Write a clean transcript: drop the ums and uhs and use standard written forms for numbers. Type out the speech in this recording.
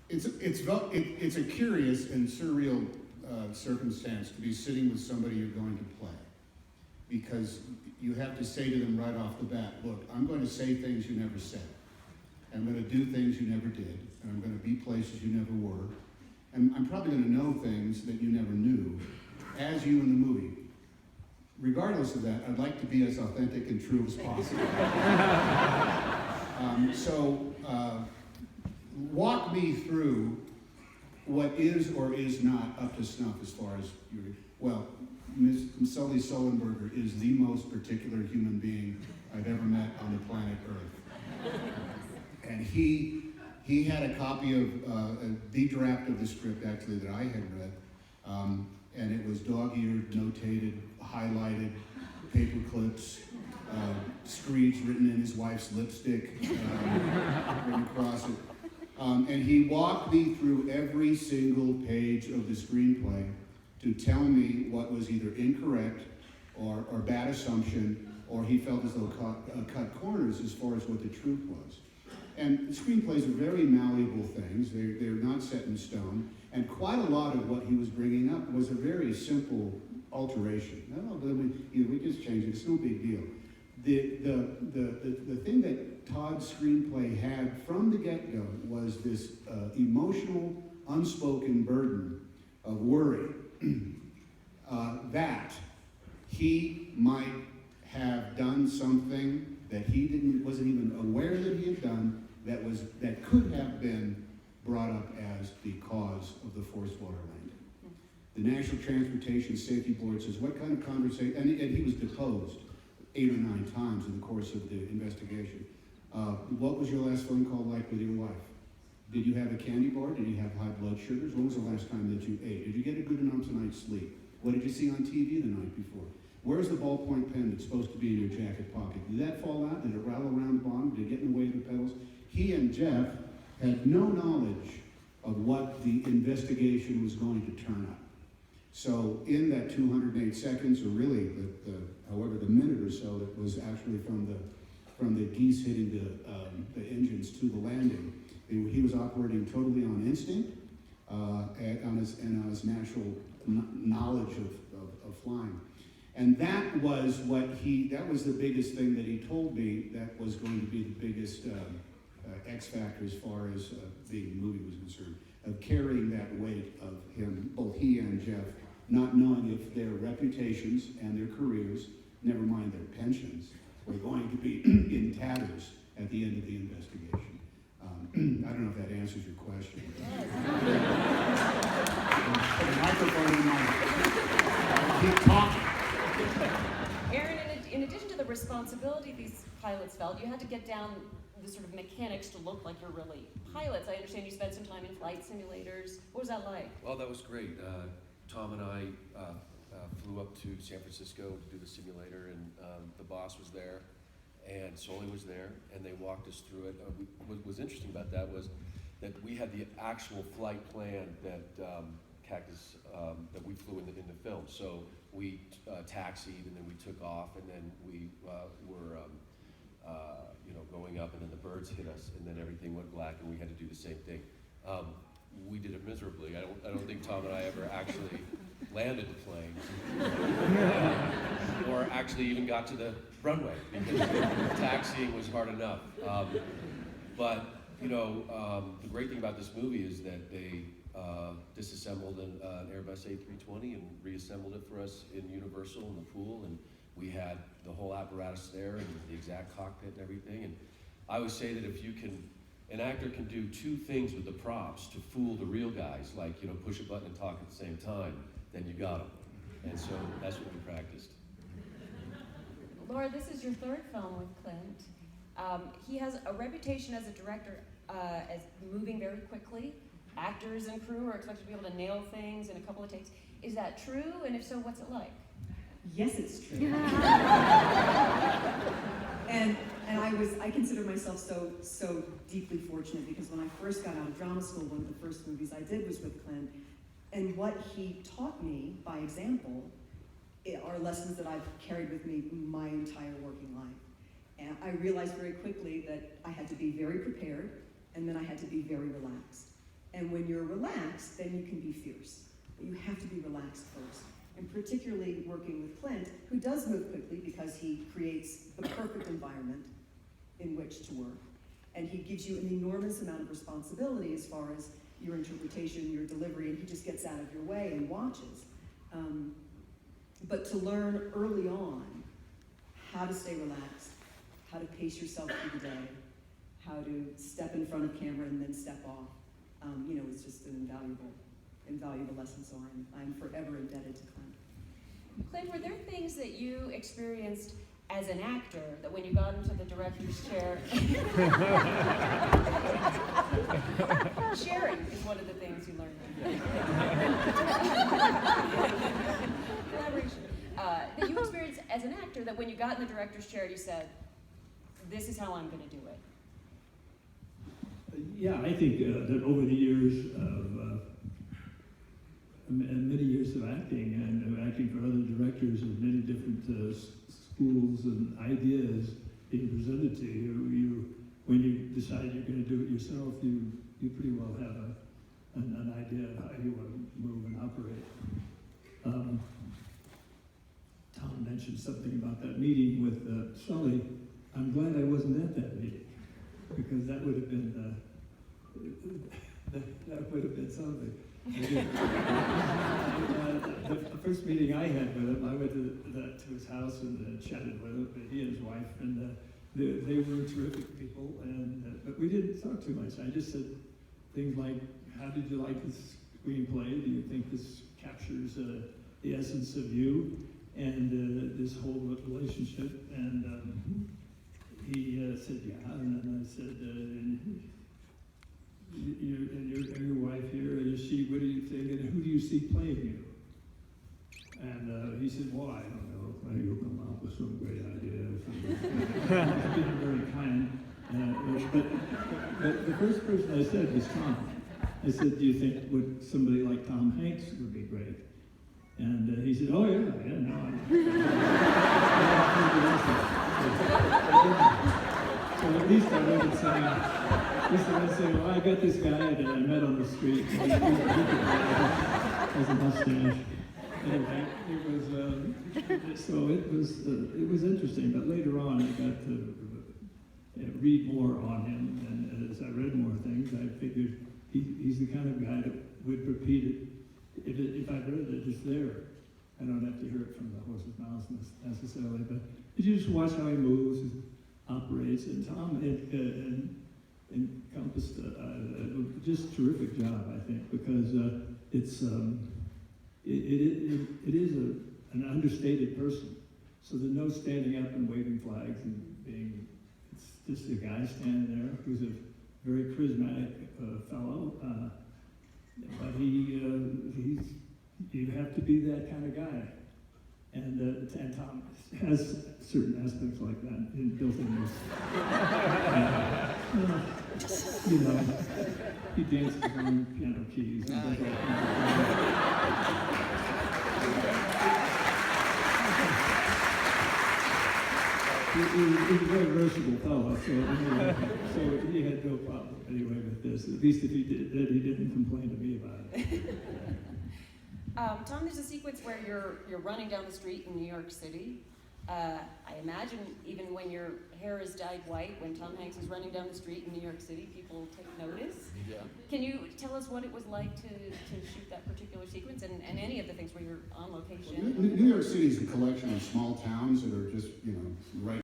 It's a curious and surreal circumstance to be sitting with somebody you're going to play, because you have to say to them right off the bat, look, I'm going to say things you never said. I'm going to do things you never did, and I'm going to be places you never were, and I'm probably going to know things that you never knew, as you in the movie. Regardless of that, I'd like to be as authentic and true as possible. Walk me through what is or is not up to snuff as far as you. Well, Sully Sullenberger is the most particular human being I've ever met on the planet Earth. And he had a copy of the draft of the script, actually, that I had read, and it was dog-eared, notated, highlighted, paper clips, screeds written in his wife's lipstick, written across it. And he walked me through every single page of the screenplay to tell me what was either incorrect or bad assumption, or he felt as though cut corners as far as what the truth was. And screenplays are very malleable things. They're not set in stone. And quite a lot of what he was bringing up was a very simple alteration. We just changed it. It's no big deal. The thing that Todd's screenplay had from the get-go was this emotional, unspoken burden of worry that he might have done something that he wasn't even aware that he had done, that could have been brought up as the cause of the forced water landing. The National Transportation Safety Board says, what kind of conversation, and he was deposed 8 or 9 times in the course of the investigation. What was your last phone call like with your wife? Did you have a candy bar? Did you have high blood sugars? When was the last time that you ate? Did you get a good enough night's sleep? What did you see on TV the night before? Where's the ballpoint pen that's supposed to be in your jacket pocket? Did that fall out? Did it rattle around the bottom? Did it get in the way of the pedals? He and Jeff had no knowledge of what the investigation was going to turn up. So in that 208 seconds, or really the minute or so that was actually from the geese hitting the engines to the landing, he was operating totally on instinct and on his natural knowledge of flying. And that was the biggest thing that he told me that was going to be the biggest X factor as far as the movie was concerned, of carrying that weight of him, both he and Jeff, not knowing if their reputations and their careers, never mind their pensions, were going to be in tatters at the end of the investigation. I don't know if that answers your question. Put a microphone in my keep talking. Aaron, in addition to the responsibility these pilots felt, you had to get down the sort of mechanics to look like you're really pilots. I understand you spent some time in flight simulators. What was that like? Well, that was great. Tom and I flew up to San Francisco to do the simulator, and the boss was there, and Sully was there, and they walked us through it. What was interesting about that was that we had the actual flight plan that Cactus that we flew in the film. So we taxied, and then we took off, and then we were going up, and then the birds hit us, and then everything went black, and we had to do the same thing. We did it miserably. I don't think Tom and I ever actually landed the plane, or actually even got to the runway, because taxiing was hard enough. But the great thing about this movie is that they disassembled an Airbus A320 and reassembled it for us in Universal in the pool, and we had the whole apparatus there and the exact cockpit and everything. And I always say that if an actor can do 2 things with the props to fool the real guys, like push a button and talk at the same time, then you got them. And so that's what we practiced. Laura, this is your 3rd film with Clint. He has a reputation as a director as moving very quickly. Actors and crew are expected to be able to nail things in a couple of takes. Is that true? And if so, what's it like? Yes, it's true. and I consider myself so deeply fortunate, because when I first got out of drama school, one of the first movies I did was with Clint, and what he taught me by example are lessons that I've carried with me my entire working life. And I realized very quickly that I had to be very prepared, and then I had to be very relaxed. And when you're relaxed, then you can be fierce. But you have to be relaxed first. And particularly working with Clint, who does move quickly because he creates the perfect environment in which to work. And he gives you an enormous amount of responsibility as far as your interpretation, your delivery, and he just gets out of your way and watches. But to learn early on how to stay relaxed, how to pace yourself through the day, how to step in front of camera and then step off, it's just an invaluable lesson. So I'm forever indebted to Clint. Clint, were there things that you experienced as an actor that when you got into the director's chair, sharing is one of the things you learned. Collaboration. That you experienced as an actor that when you got in the director's chair, you said, "This is how I'm going to do it." Yeah, I think that over the years of many years of acting and of acting for other directors of many different schools and ideas being presented to you, when you decide you're going to do it yourself, you pretty well have an idea of how you want to move and operate. Tom mentioned something about that meeting with Sully. I'm glad I wasn't at that meeting, because that would have been something. The first meeting I had with him, I went to his house and chatted with him, he and his wife, and they were terrific people. But we didn't talk too much. I just said things like, "How did you like this screenplay? Do you think this captures the essence of you and this whole relationship?" And he said, "Yeah," and then I said, your wife here, what do you think, and who do you see playing you?" And he said, "Well, I don't know, maybe you'll come up with some great idea." He was very kind. But the first person I said was Tom. I said, "Do you think somebody like Tom Hanks would be great?" And he said, "Oh, yeah, no." So at least I wasn't saying, "Well, I got this guy that I met on the street. He has a mustache." Anyway, it was interesting. But later on, I got to read more on him, and as I read more things, I figured he's the kind of guy that would repeat it. If I heard it, it's there. I don't have to hear it from the horse's mouth necessarily, but you just watch how he moves, operates, and Tom encompassed just terrific job, I think, because it is an understated person. So there's no standing up and waving flags and it's just a guy standing there who's a very charismatic fellow, but you have to be that kind of guy. And Tom has certain aspects like that built in his, he dances on piano keys and does all kinds of things. He's a very versatile fellow, so he had no problem anyway with this. At least if he did, he didn't complain to me about it. Tom, there's a sequence where you're running down the street in New York City. I imagine even when your hair is dyed white, when Tom Hanks is running down the street in New York City, people take notice. Yeah. Can you tell us what it was like to shoot that particular sequence and any of the things where you're on location? New York City is a collection of small towns that are just, right